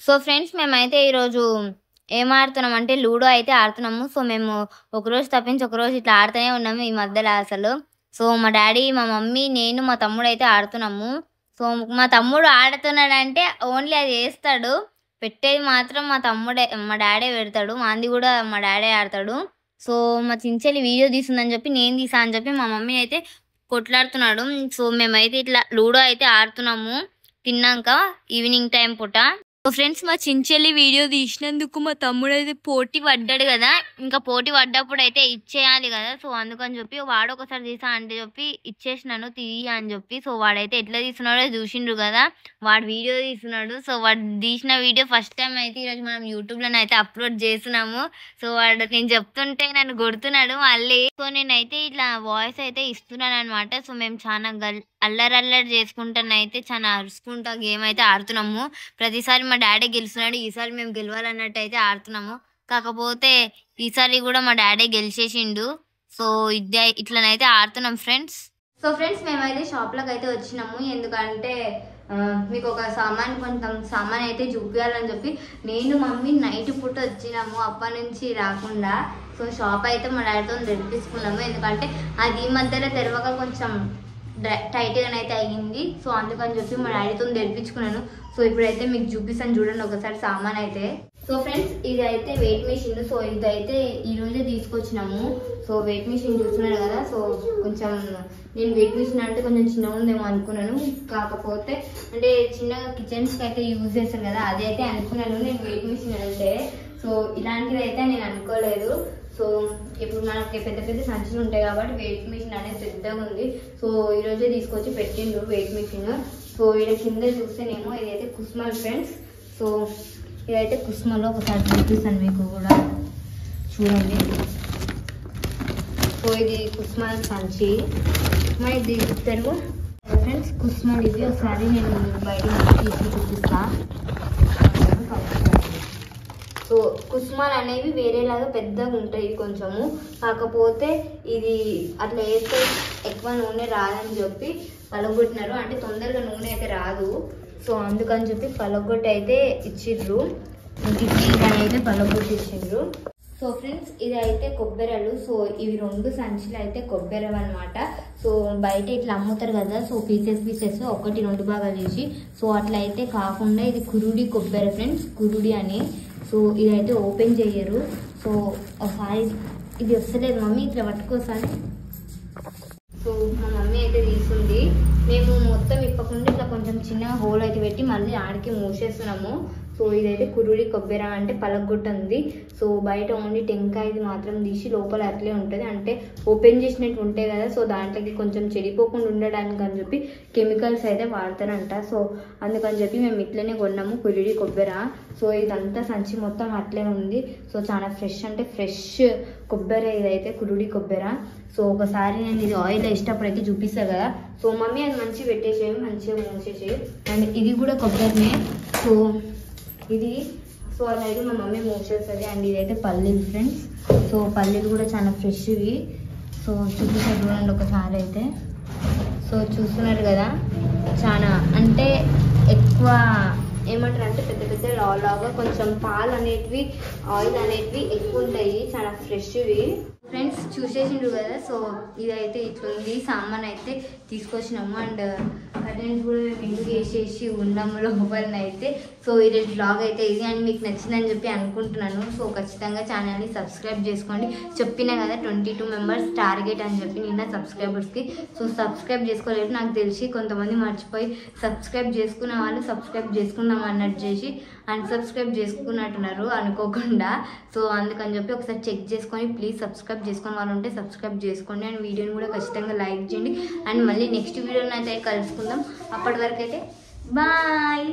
So friends మేమైతే ఈరోజు ఏం ఆడుతున్నామంటే లూడో అయితే ఆడుతున్నాము. సో మేము ఒకరోజు తప్పించి ఒకరోజు ఇట్లా ఆడుతూనే ఉన్నాము ఈ మధ్యలో అసలు. సో మా డాడీ, మా మమ్మీ, నేను, మా తమ్ముడు అయితే ఆడుతున్నాము. సో మా తమ్ముడు ఆడుతున్నాడంటే ఓన్లీ అది వేస్తాడు, పెట్టేది మాత్రం మా డాడీ పెడతాడు. మాంది కూడా మా డాడీ ఆడతాడు. సో మా చించెల్లి వీడియో తీస్తుందని చెప్పి నేను తీసా అని చెప్పి మా మమ్మీ అయితే కొట్లాడుతున్నాడు. సో మేమైతే ఇట్లా లూడో అయితే ఆడుతున్నాము తిన్నాక ఈవినింగ్ టైం పూట. సో ఫ్రెండ్స్ మా చించెల్లి వీడియో తీసినందుకు మా తమ్ముడు అయితే పోటీ పడ్డాడు కదా, ఇంకా పోటీ పడ్డప్పుడు అయితే ఇచ్చేయాలి కదా. సో అందుకని చెప్పి వాడు ఒకసారి తీసా అంటే చెప్పి ఇచ్చేసినాను తీయ అని చెప్పి. సో వాడైతే ఎట్లా తీస్తున్నాడో చూసిండ్రు కదా, వాడు వీడియో తీస్తున్నాడు. సో వాడు తీసిన వీడియో ఫస్ట్ టైం అయితే ఈరోజు మనం యూట్యూబ్లోనే అయితే అప్లోడ్ చేస్తున్నాము. సో వాడు నేను చెప్తుంటే నన్ను కొడుతున్నాడు మళ్ళీ. సో నేనైతే ఇట్లా వాయిస్ అయితే ఇస్తున్నాను అనమాట. సో మేము చాలా అల్లరి చేసుకుంటానైతే చాలా అరుచుకుంటా గేమ్ అయితే ఆడుతున్నాము. ప్రతిసారి మా డాడీ గెలుస్తున్నాడు, ఈసారి మేము గెలవాలన్నట్టు అయితే ఆడుతున్నాము. కాకపోతే ఈసారి కూడా మా డాడీ గెలిచేసిండు. సో ఇట్లనైతే ఆడుతున్నాం ఫ్రెండ్స్. సో ఫ్రెండ్స్ మేమైతే షాప్లోకి అయితే వచ్చినాము, ఎందుకంటే మీకు ఒక కొంచెం సామాన్ అయితే చూపించాలని చెప్పి నేను మమ్మీ నైట్ పూట వచ్చినాము అప్పటి నుంచి రాకుండా. సో షాప్ అయితే మా డాడీతో తెరిపించుకున్నాము, ఎందుకంటే అది ఈ మధ్యలో తెరవక కొంచెం టైట్గానైతే అయ్యింది. సో అందుకని చెప్పి మా డాడీతో తెరిపించుకున్నాను. సో ఇప్పుడైతే మీకు చూపిస్తాను చూడండి ఒకసారి సామాన్ అయితే. సో ఫ్రెండ్స్ ఇది అయితే వెయిట్ మిషన్. సో ఇదైతే ఈరోజే తీసుకొచ్చినాము. సో వెయిట్ మిషన్ చూస్తున్నారు కదా. సో కొంచెం నేను వెయిట్ మిషన్ అంటే కొంచెం చిన్నగా ఉందేమో అనుకున్నాను, కాకపోతే అంటే చిన్నగా కిచెన్స్కి అయితే యూజ్ చేస్తారు కదా అది అయితే అనుకున్నాను నేను వెయిట్ మిషన్ అంటే. సో ఇలాంటిది అయితే నేను అనుకోలేదు. సో ఇప్పుడు మనకి పెద్ద పెద్ద సంచులు ఉంటాయి కాబట్టి వెయిట్ మిషన్ అనేది పెద్దగా ఉంది. సో ఈరోజే తీసుకొచ్చి పెట్టిండ్రు వెయిట్ మిషన్. సో ఇక్కడ కింద చూస్తేనేమో ఇదైతే కుస్మల్ ఫ్రెండ్స్. సో ఇదైతే కుస్మలో ఒకసారి చూపిస్తాను మీకు కూడా చూడండి. సో ఇది కుస్మల్ సంచి, ఇది తెలుగు ఫ్రెండ్స్ కుస్మల్. ఇది ఒకసారి నేను బయట తీసి చూపిస్తాను. సో కుస్మాల్ అనేవి వేరేలాగా పెద్దగా ఉంటాయి కొంచెము, కాకపోతే ఇది అట్లా వేస్తే ఎక్కువ నూనె రాదని చెప్పి పలగొట్టినారు, అంటే తొందరగా నూనె అయితే రాదు. సో అందుకని చెప్పి పలగొట్టి అయితే ఇచ్చిండ్రు, ఇదని అయితే పలగొట్టి ఇచ్చిండ్రు. సో ఫ్రెండ్స్ ఇది అయితే కొబ్బెరలు. సో ఇవి 2 సంచులు అయితే కొబ్బెరలు అనమాట. సో బయట ఇట్లా అమ్ముతారు కదా, సో పీసెస్ 1-2 భాగాలు చేసి. సో అట్లా అయితే కాకుండా ఇది కురుడి కొబ్బరి ఫ్రెండ్స్, కురుడి అని. సో ఇదైతే ఓపెన్ చేయరు. సో ఒకసారి ఇది వస్తలేదు మమ్మీ, ఇట్లా పట్టుకోసారి. సో మా మమ్మీ అయితే తీసుకుంది. మేము మొత్తం ఇప్పకుండా ఇట్లా కొంచెం చిన్న హోల్ అయితే పెట్టి మళ్ళీ ఆడికి మూసేస్తున్నాము. సో ఇదైతే కురుడి కొబ్బెర అంటే పలగొట్టుంది. సో బయట ఓన్లీ టెంకాయది మాత్రం తీసి లోపల అట్లే ఉంటుంది, అంటే ఓపెన్ చేసినట్టు ఉంటాయి కదా. సో దాంట్లోకి కొంచెం చెడిపోకుండా ఉండడానికి అని చెప్పి కెమికల్స్ అయితే వాడతారంట. సో అందుకని చెప్పి మేము ఇట్లనే కొన్నాము కురుడి కొబ్బెర. సో ఇదంతా సంచి మొత్తం అట్లే ఉంది. సో చాలా ఫ్రెష్ అంటే ఫ్రెష్ కొబ్బెర ఇదైతే కురుడి కొబ్బెర. సో ఒకసారి నేను ఇది ఆయిల్ వేసేటప్పుడు అయితే చూపిస్తాను కదా. సో మమ్మీ అది మంచిగా పెట్టేసేవి, మంచిగా మూసేసేవి. అండ్ ఇది కూడా కొబ్బరినే. సో ఇది సో అదైతే మా మమ్మీ మూసేస్తుంది. అండ్ ఇదైతే పల్లీలు ఫ్రెండ్స్. సో పల్లీలు కూడా చాలా ఫ్రెష్వి. సో చూపిస్తారు చూడండి ఒకసారి అయితే. సో చూస్తున్నారు కదా, చాలా అంటే ఎక్కువ ఏమంటారు అంటే పెద్ద పెద్ద లాగా కొంచెం పాలు అనేటివి ఆయిల్ అనేటివి ఎక్కువ ఉంటాయి, చాలా ఫ్రెష్వి ఫ్రెండ్స్. చూసేసిండ్రు కదా. సో ఇదైతే ఇట్లుంది సామాన్ అయితే తీసుకొచ్చినాము. అండ్ కరెంట్ కూడా మేము ఇంటికి వేసేసి ఉన్నాము లోపలనైతే. సో ఈరోజు బ్లాగ్ అయితే ఇది, అండ్ మీకు నచ్చిందని చెప్పి అనుకుంటున్నాను. సో ఖచ్చితంగా ఛానల్ని సబ్స్క్రైబ్ చేసుకోండి. చెప్పినా కదా 22 మెంబర్స్ టార్గెట్ అని చెప్పి నిన్న సబ్స్క్రైబర్స్కి. సో సబ్స్క్రైబ్ చేసుకోలేదు నాకు తెలిసి, కొంతమంది మర్చిపోయి సబ్స్క్రైబ్ చేసుకున్న వాళ్ళు సబ్స్క్రైబ్ చేసుకుందాం అన్నట్టు చేసి అన్సబ్స్క్రైబ్ చేసుకున్నట్టున్నారు అనుకోకుండా. సో అందుకని చెప్పి ఒకసారి చెక్ చేసుకొని ప్లీజ్ సబ్స్క్రైబ్ చేసుకుని వాళ్ళు ఉంటే సబ్స్క్రైబ్ చేసుకోండి. అండ్ వీడియోని కూడా ఖచ్చితంగా లైక్ చేయండి. అండ్ మళ్ళీ నెక్స్ట్ వీడియోని అయితే కలుసుకుందాం. అప్పటి వరకు అయితే బాయ్.